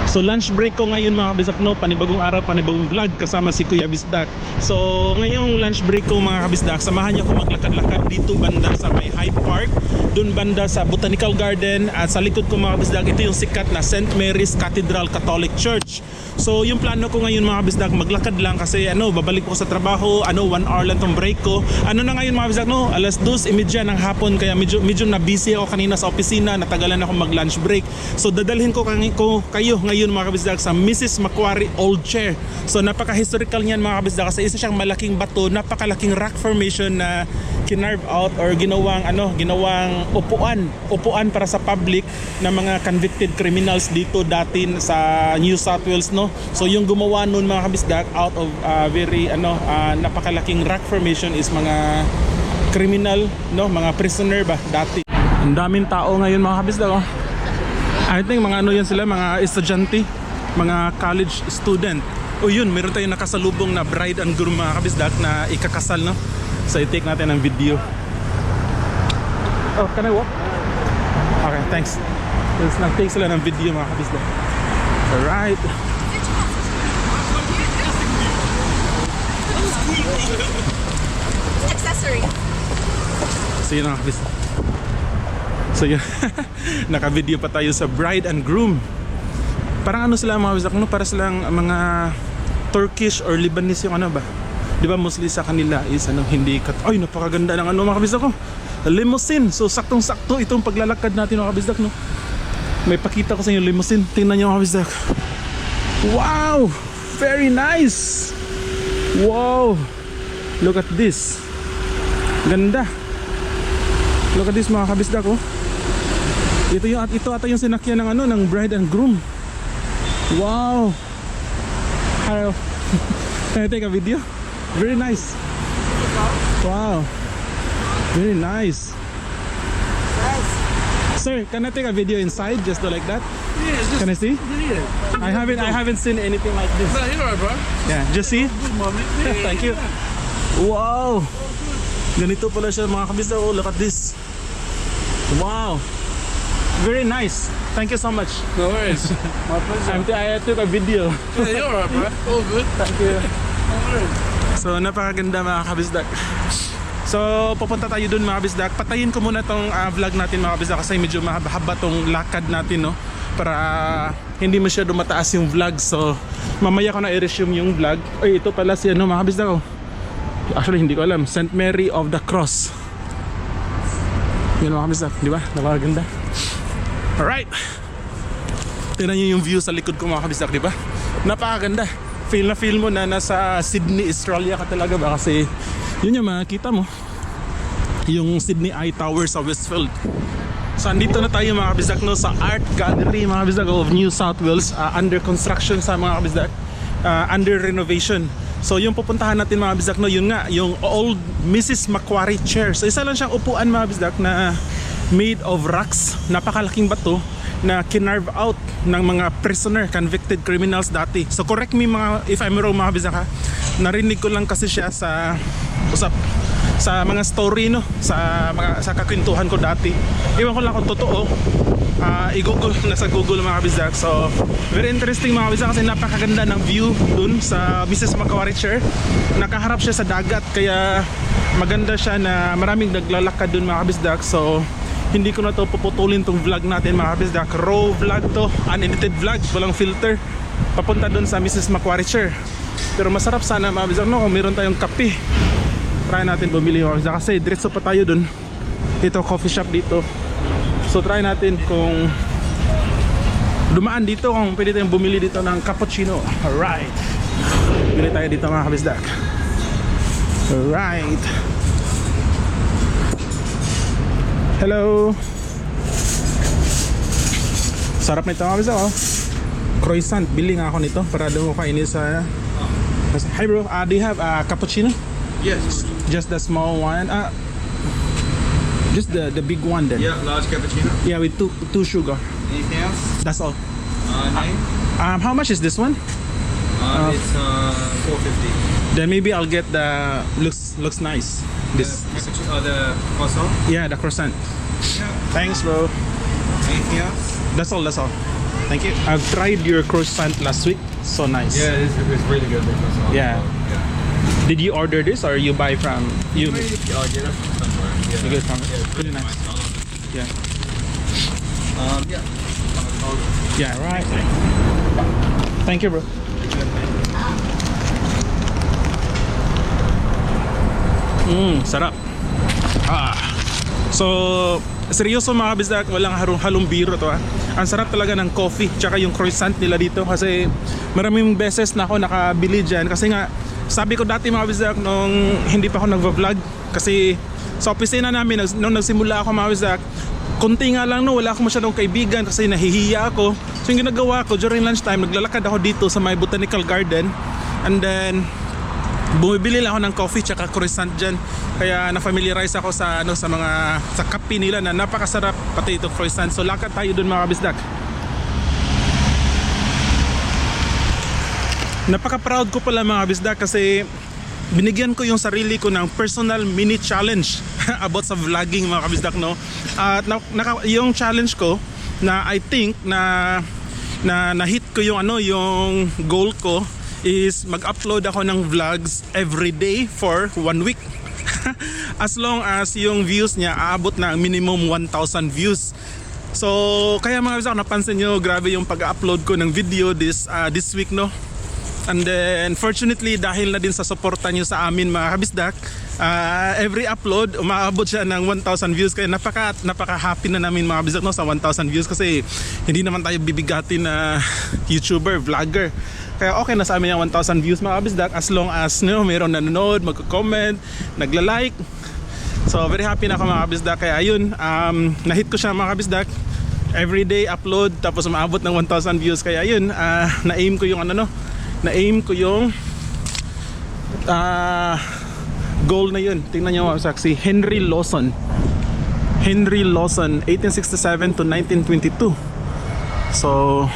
So lunch break ko ngayon mga kabisdak, no, panibagong araw, panibagong vlog kasama si Kuya Bisdak. So ngayong lunch break ko mga kabisdak, samahan niyo ako maglakad-lakad dito banda sa may Hyde Park, dun banda sa Botanical Garden, at sa likod ko mga kabisdak, ito yung sikat na St. Mary's Cathedral Catholic Church. So yung plano ko ngayon mga kabisdak, maglakad lang kasi babalik ko sa trabaho, 1 hour lang tong break ko. Na ngayon mga kabisdak, no, alas 2:30 ng hapon, kaya medyo na busy ako kanina sa opisina, natagalan ako mag lunch break. So dadalhin ko kayo ngayon mga kabisdak sa Mrs. Macquarie Old Chair. So napaka-historical niyan mga kabisdak kasi isa siyang malaking bato, napakalaking rock formation na kinarve out or ginawang upuan para sa public na mga convicted criminals dito dati sa New South Wales, no. So yung gumawa noon mga kabisdak out of very napakalaking rock formation is mga criminal, no, mga prisoner ba dati. Ang daming tao ngayon mga kabisdak, oh. I think mga yan sila, mga estudyante, mga college student. O yun, meron tayong nakasalubong na bride and groom mga kabisdak na ikakasal, no. So i-take natin ang video. Oh, can I walk? Okay, thanks. Nag-take sila ng video mga kabisdak. Alright. Accessory. So yun mga kabisdak. So yun, naka-video pa tayo sa bride and groom. Parang sila mga kabisdak, no? Para silang mga Turkish or Lebanese yung ba? Di ba mostly sa kanila is hindi ay napakaganda ng mga kabisdak ko. Limousine. So saktong-sakto itong paglalakad natin mga kabisdak, no? May pakita ko sa inyo limousine. Tingnan niyo mga kabisdak. Wow! Very nice! Wow! Look at this. Ganda. Look at this mga kabisdak, oh. Ito ata yung sinakyan ng ng bride and groom. Wow. Hello. Can I take a video? Very nice. Wow. Very nice. Sir, can I take a video inside just like that? Yeah, just Can I see? yeah. I haven't seen anything like this. No, you're right, bro. Yeah, just see. Good moment. Yeah, Thank you. Wow. Ganito pala siya mga kabisdak. Oh, look at this. Wow. Very nice. Thank you so much. No worries. My pleasure. I took a video. Yeah, you're right, bro. All good. Thank you. No worries. So napakaganda mga kabisdak. So pupunta tayo dun mga kabisdak. Patayin ko muna tong vlog natin mga kabisdak kasi medyo mahaba tong lakad natin, no, para hindi masyado mataas yung vlog. So mamaya ko na i-resume yung vlog. Ay, ito pala si mga kabisdak, oh. Actually hindi ko alam, St. Mary of the Cross. Yun mga kabisdak, di ba? Napakaganda. Alright. Tingnan nyo yung view sa likod ko mga kabisdak, di ba? Napakaganda. Feel na feel mo na nasa Sydney, Australia ka talaga ba? Kasi yun yung makikita mo, yung Sydney Eye Tower sa Westfield. So andito na tayo mga kabisdak, no, sa Art Gallery mga kabisdak of New South Wales, under construction sa mga kabisdak, under renovation. So yung pupuntahan natin mga kabisdak, no, yun nga, yung old Mrs. Macquarie Chair. So isa lang siyang upuan mga kabisdak na made of rocks, napakalaking bato na kinarve out ng mga prisoner, convicted criminals dati. So correct me if I'm wrong mga kabisdak, ha. Narinig ko lang kasi siya sa mga story, no, sa kakwentuhan ko dati. Iwan ko lang kung totoo. I-google na sa Google mga kabisdak. So very interesting mga kabisdak kasi napakaganda ng view dun sa Mrs. Macquarie Chair. Nakaharap siya sa dagat kaya maganda siya na maraming naglalakad dun mga kabisdak. So hindi ko na to puputulin tong vlog natin mga kabisdak. Raw vlog to, unedited vlog, walang filter. Papunta dun sa Mrs. Macquarie Chair. Pero masarap sana mga kabisdak, no, kung meron tayong kape. Try natin bumili mga kabisdak kasi diretso pa tayo dun. Ito coffee shop dito. So try natin kung dumaan dito, kung pwede tayong bumili dito ng cappuccino. Alright. Bili tayo dito mga kabisdak. Alright. Hello. Sarap nito mga kabisdak, oh. Croissant. Bili nga ako nito para doon ko kainin sa... Hi bro, do you have a cappuccino? Yes. Just the small one? Just the big one then. Yeah, large cappuccino. Yeah, with two sugar. Anything else? That's all. Name? How much is this one? It's $4.50. Then maybe I'll get the looks nice. This. The croissant. Yeah, the croissant. Yeah. Thanks, bro. Anything else? That's all. Thank you. I've tried your croissant last week. So nice. Yeah, it's really good. The croissant. Yeah. Did you order this or you buy from you? Maybe get it from somewhere. Yeah. You get it from it? Yeah, it's Really nice. I love it. Yeah. Yeah. Yeah, right. Thank you, bro. Sarap. So, seryoso mga kabisdak, walang halong biro to ha. Ang sarap talaga ng coffee tsaka yung croissant nila dito kasi maraming beses na ako nakabili dyan kasi nga sabi ko dati mga kabisdak nung hindi pa ako nagva-vlog kasi sa opisina namin nung nagsimula ako mga kabisdak, konti nga lang no, wala akong masyadong kaibigan kasi nahihiya ako. So yung ginagawa ko during lunchtime, naglalakad ako dito sa may botanical garden and then bumibili lang ako ng coffee tsaka croissant dyan. Kaya na-familiarize ako sa sa kape nila na napakasarap pati itong croissant. So lakad tayo dun mga kabisdak. Napaka-proud ko pala mga kabisdak kasi binigyan ko yung sarili ko ng personal mini challenge about sa vlogging mga kabisdak no. At yung challenge ko na I think na hit ko yung yung goal ko is mag-upload ako ng vlogs every day for 1 week. As long as yung views niya aabot na minimum 1,000 views. So kaya mga kabisdak napansin nyo grabe yung pag-upload ko ng video this week no. And then fortunately dahil na din sa suporta nyo sa amin mga kabisdak, every upload umaabot siya ng 1,000 views. Kaya napaka happy na namin mga kabisdak no, sa 1,000 views kasi hindi naman tayo bibigatin na YouTuber, vlogger. Kaya okay na sa amin yung 1,000 views mga kabisdak as long as mayroon nanonood, magko-comment, nagla-like. So very happy na ako mga kabisdak. Kaya ayun, na-hit ko siya mga kabisdak. Everyday upload tapos umaabot ng 1,000 views. Kaya ayun, na-aim ko yung na-aim ko yung goal na yun. Tingnan nyo mga kabisdak, si Henry Lawson, 1867 to 1922. So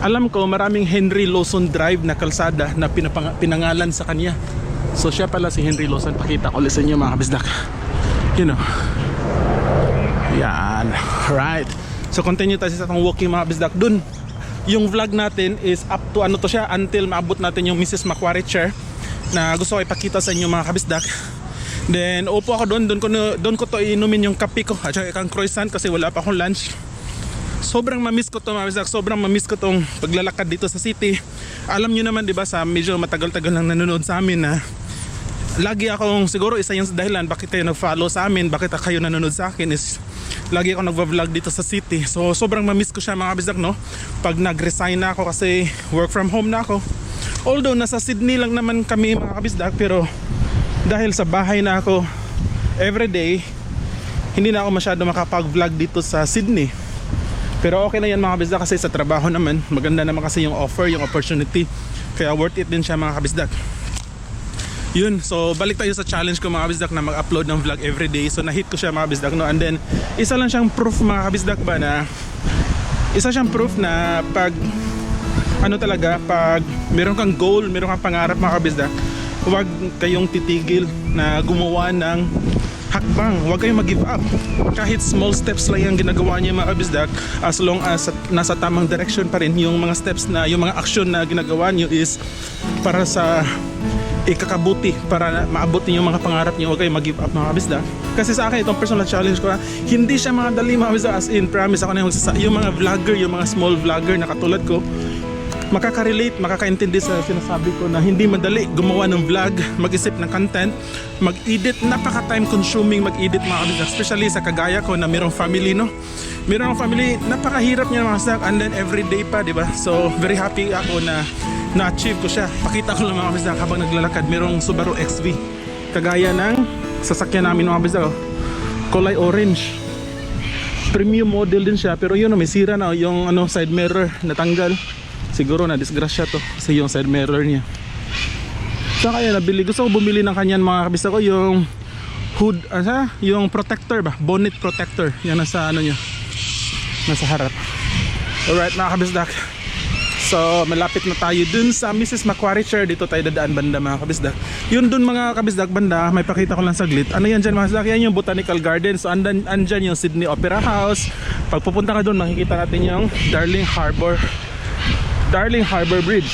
alam ko maraming Henry Lawson Drive na kalsada na pinangalan sa kanya. So siya pala si Henry Lawson. Pakita ko ulit sa inyo mga kabisdak. Yan. Right. So continue tayo sa itong walking mga kabisdak. Dun yung vlog natin is up to until maabot natin yung Mrs. Macquarie chair na gusto ko ipakita sa inyo mga kabisdak. Then upo ako doon ko to inumin yung kape ko at saka croissant kasi wala pa akong lunch. Sobrang mamiss ko to mga kabisdak. Sobrang mamiss ko tong paglalakad dito sa city. Alam nyo naman diba sa medyo matagal-tagal nang nanonood sa amin na lagi akong, siguro isa yung dahilan bakit kayo nag-follow sa amin, bakit kayo nanonood sa akin is lagi ako nagva-vlog dito sa city. So sobrang mamiss ko siya mga kabisdak no. Pag nag-resign na ako kasi work from home na ako. Although nasa Sydney lang naman kami mga kabisdak, pero dahil sa bahay na ako everyday, hindi na ako masyado makapag-vlog dito sa Sydney. Pero okay na yan mga kabisdak kasi sa trabaho naman maganda naman kasi yung offer, yung opportunity. Kaya worth it din siya mga kabisdak. Yun, so balik tayo sa challenge ko mga kabisdak na mag-upload ng vlog everyday. So na-hit ko siya mga kabisdak no. And then isa lang siyang proof mga kabisdak ba na pag talaga, pag meron kang goal, meron kang pangarap mga kabisdak, huwag kayong titigil na gumawa ng hakbang. Huwag kayong mag-give up. Kahit small steps lang yung ginagawa niyo mga kabisdak, as long as nasa tamang direction pa rin yung mga steps na, yung mga action na ginagawa niyo is para sa ikakabuti, para maabot niyo yung mga pangarap niyo. Huwag kayong mag-give up mga kabisdak. Kasi sa akin itong personal challenge ko hindi siya mga dali mga kabisdak, as in promise ako na yung mga vlogger, yung mga small vlogger na katulad ko makaka-relate, makaka-intindi sa sinasabi ko na hindi madali gumawa ng vlog, mag-isip ng content, mag-edit, napaka-time consuming mag-edit mga kabisdak, especially sa kagaya ko na mayroong family no. Mayroong family, napakahirap niya mga kabisdak, and then everyday pa, di ba? So very happy ako na na-achieve ko siya. Pakita ko lang mga kabisdak habang naglalakad, mayroong Subaru XV. Kagaya ng sasakyan namin mga kabisdak, kulay orange. Premium model din siya, pero yun may sira na yung side mirror natanggal. Siguro na disgrasya to kasi yung side mirror niya. So kaya nabili, gusto ko bumili ng kanyan mga kabisdak ko, yung hood, yung protector ba, bonnet protector. Yan nasa niya, nasa harap. Alright mga kabisdak, So malapit na tayo dun sa Mrs. Macquarie Chair. Dito tayo dadaan banda mga kabisdak. Yun dun mga kabisdak banda, may pakita ko lang saglit. Ano yan dyan mga kabisdak? Yan yung Botanical Garden. So andyan yung Sydney Opera House. Pag pupunta ka dun, makikita natin yung Darling Harbour Bridge.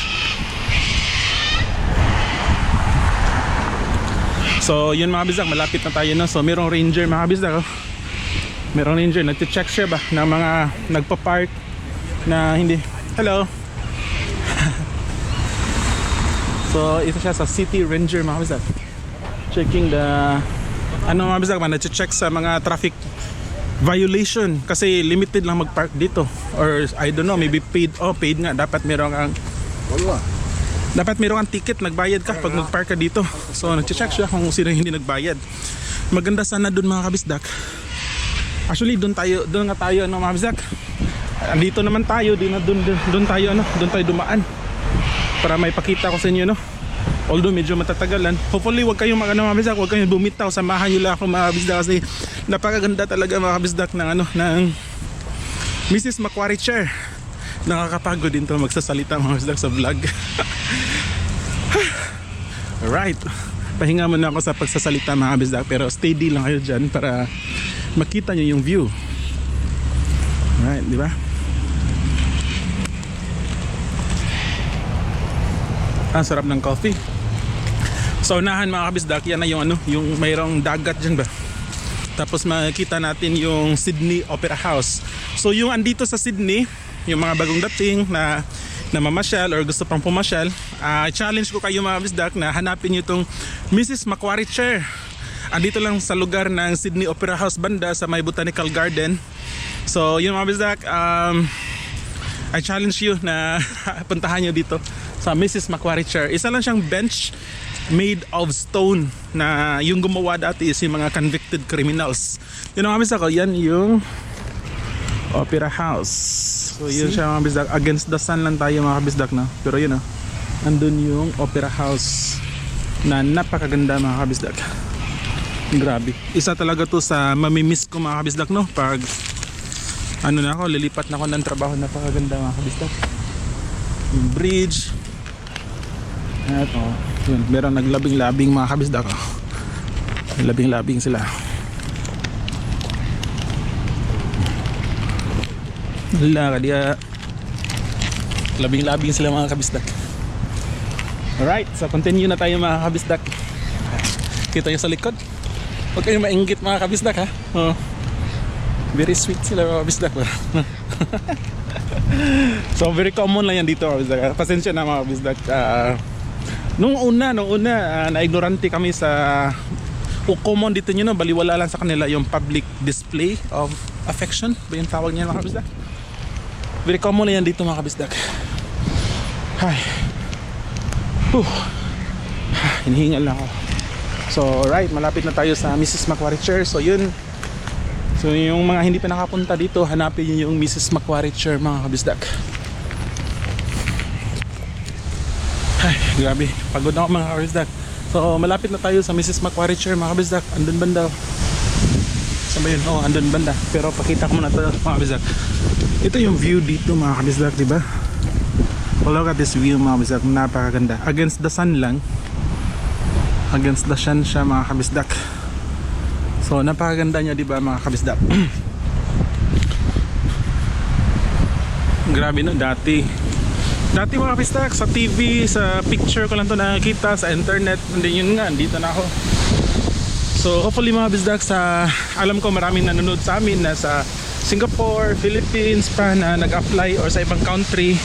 So yun mga kabisdak, malapit na tayo na. So merong ranger mga kabisdak. Oh. Merong ranger, nagche-check siya ba ng mga nagpa-park na hindi. Hello. So ito siya sa City Ranger mga kabisdak. Checking the mga kabisdak, nagche-check sa mga traffic violation kasi limited lang mag-park dito, or I don't know, maybe paid nga, dapat meron kang ticket, nagbayad ka pag mag-park ka dito. So nagche-check siya kung sino hindi nagbayad. Maganda sana doon mga kabisdak. Actually doon nga tayo mga kabisdak. Andito naman tayo, doon tayo dumaan para may pakita ko sa inyo, no? Although medyo matatagalan. Hopefully wag kayong mga kabisdak, wag kayong bumitaw, samahan niyo lang ako mga kabisdak kasi napakaganda talaga mga kabisdak ng Mrs. Macquarie Chair. Nakakapagod din to magsasalita mga kabisdak sa vlog. Alright, pahinga muna ako sa pagsasalita mga kabisdak, pero steady lang kayo dyan para makita nyo yung view. Alright, di ba? Sarap ng coffee. So unahan mga kabisdak, yan na yung mayroong dagat dyan ba. Tapos makikita natin yung Sydney Opera House. So yung andito sa Sydney, yung mga bagong dating na mamasyal or gusto pang pumasyal, challenge ko kayo mga kabisdak na hanapin nyo itong Mrs. Macquarie Chair. Andito lang sa lugar ng Sydney Opera House banda sa may Botanical Garden. So yun mga kabisdak, I challenge you na puntahan nyo dito sa Mrs. Macquarie Chair. Isa lang siyang bench made of stone na yung gumawa dati is yung mga convicted criminals. Yun mga kabisdak, yan yung Opera House. So yun siya mga kabisdak. Against the sun lang tayo mga kabisdak na. Pero yun andun yung Opera House na napakaganda mga kabisdak. Grabe. Isa talaga to sa mamimiss ko mga kabisdak, no? Pag na ako, lilipat na ako ng trabaho, napakaganda mga kabisdak. Yung bridge. At yun, meron naglabing-labing mga kabisdak. Labing-labing sila. Wala ka diya. Labing-labing sila mga kabisdak. Alright, so continue na tayo mga kabisdak. Kita nyo sa likod. Huwag kayong mainggit mga kabisdak ha. Very sweet sila mga kabisdak. So very common lang yan dito mga kabisdak. Pasensya na mga kabisdak. Nung una na-ignorante kami sa common dito nyo, no? Baliwala lang sa kanila yung public display of affection ba yung tawag niya mga kabisdak. Very common lang yan dito mga kabisdak. Ay. Hinihingal lang ako. So right, malapit na tayo sa Mrs. Macquarie Chair. So yun. So yung mga hindi pa nakapunta dito, hanapin nyo yung Mrs. Macquarie Chair mga kabisdak. Ay, grabe. Pagod na ako mga kabisdak. So malapit na tayo sa Mrs. Macquarie Chair mga kabisdak. Andun banda. Saan ba yun? Andun banda. Pero pakita ko muna ito mga kabisdak. Ito yung view dito mga kabisdak, diba? Look at this view mga kabisdak. Napakaganda. Against the sun lang. Against the sun siya mga kabisdak. So napakaganda niya diba mga kabisdak. Grabe no, dati mga kabisdak sa TV, sa picture ko lang to nakikita, sa internet, hindi yun nga, dito na ako. So hopefully mga kabisdak, alam ko maraming nanonood sa amin na sa Singapore, Philippines pa na nag-apply, or sa ibang country,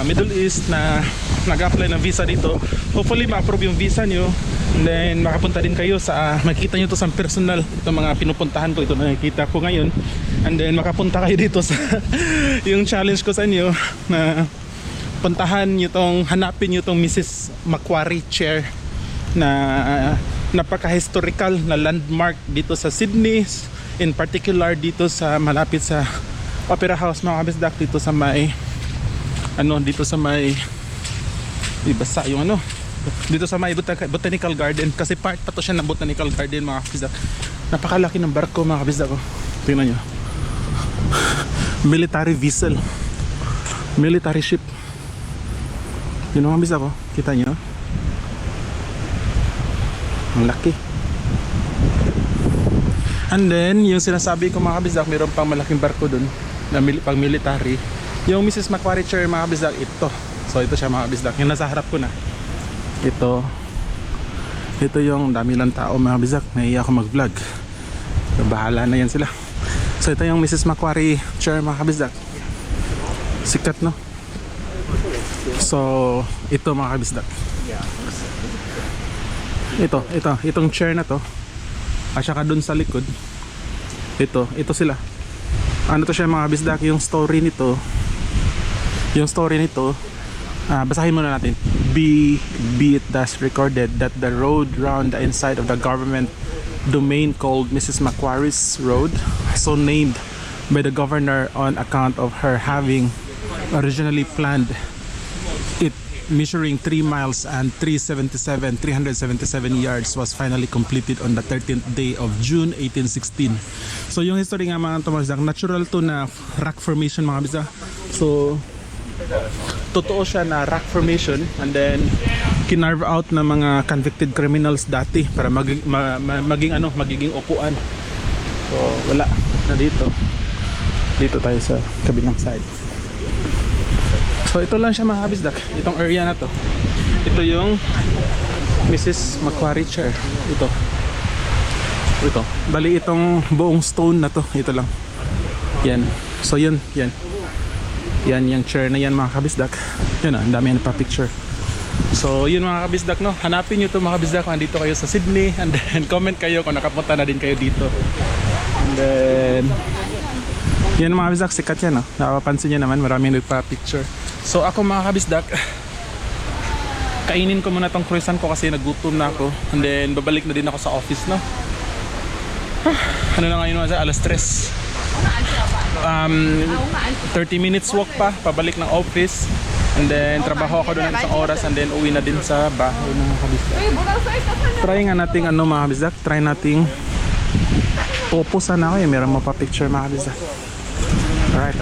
Middle East na nag-apply ng visa dito. Hopefully ma-approve yung visa nyo, and then makapunta din kayo sa, makikita nyo to sa personal, itong mga pinupuntahan ko, ito nakikita ko ngayon, and then makapunta kayo dito sa yung challenge ko sa inyo na puntahan nyo tong, hanapin nyo tong Mrs. Macquarie Chair na napaka-historical na landmark dito sa Sydney, in particular dito sa malapit sa Opera House mga kabisdak, dito sa may dito sa may ibasa yung dito sa may Botanical Garden, kasi part pa to siya ng Botanical Garden mga kabisdak. Napakalaki ng barko mga kabisdak. Tingnan nyo, military vessel, military ship. Yun mga kabisdak ko. Kita nyo? Ang laki. And then, yung sinasabi ko mga kabisdak, mayroon pang malaking barko dun na pang military. Yung Mrs. Macquarie Chair mga kabisdak, ito. So ito siya mga kabisdak. Yung nasa harap ko na. Ito yung dami lang tao mga kabisdak. Naiiyak ako mag-vlog. So, bahala na yan sila. So ito yung Mrs. Macquarie Chair mga kabisdak. Sikat no? So ito mga kabisdak. Itong chair na to. At saka dun sa likod. Ito sila. Ano to siya mga kabisdak? Yung story nito. Basahin muna natin. Be it thus recorded that the road round the inside of the government domain called Mrs. Macquarie's Road, so named by the governor on account of her having originally planned it, measuring 3 miles and 377 yards, was finally completed on the 13th day of June 1816. So yung history nga mga kabisdak, natural to na rock formation mga kabisdak. So totoo siya na rock formation, and then kinarve out na mga convicted criminals dati para magiging upuan. So wala na dito tayo sa kabilang side. So ito lang siya mga kabisdak, itong area na to. Ito yung Mrs. Macquarie Chair. Ito bali itong buong stone na to, ito lang yan. So yan yung chair na yan mga kabisdak. Yun ang dami na pa picture. So yun mga kabisdak no, hanapin nyo to mga kabisdak kung andito kayo sa Sydney, and then comment kayo kung nakapunta na din kayo dito. And then yan mga kabisdak, sikat yan no, napapansin nyo naman maraming nagpa picture. So ako mga kabisdak, kainin ko muna tong croissant ko kasi nagutom na ako, and then babalik na din ako sa office no. Ano na ngayon mga alas 3. 30 minutes walk pa pabalik ng office, and then trabaho ako doon ng isang oras, and then uwi na din sa bahay ng mga kabisdak. Try nga nating mga kabisdak, try nating pupusan ako meron mo pa picture mga kabisdak. Alright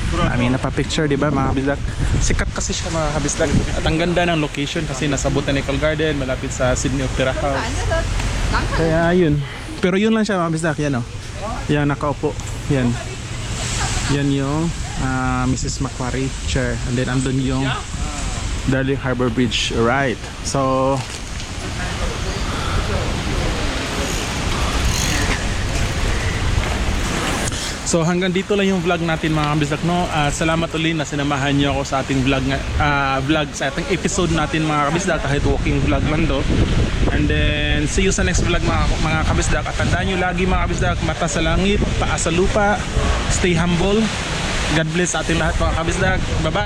Dami na pa picture diba mga kabisdak. Sikat kasi siya mga kabisdak, at ang ganda ng location kasi nasa Botanical Garden malapit sa Sydney Opera House. Kaya yun, pero yun lang siya mga kabisdak. Yan yan nakaupo, yan yung Mrs. Macquarie Chair, and then andun yung Darling Harbour Bridge. Alright, so hanggang dito lang yung vlog natin mga kabisdak no. Salamat ulit na sinamahan nyo ako sa ating vlog sa ating episode natin mga kabisdak, kahit walking vlog lang do. And then see you sa next vlog mga kabisdak. At tandaan nyo lagi mga kabisdak, mata sa langit, paa sa lupa, stay humble. God bless sa ating lahat mga kabisdak. Bye bye.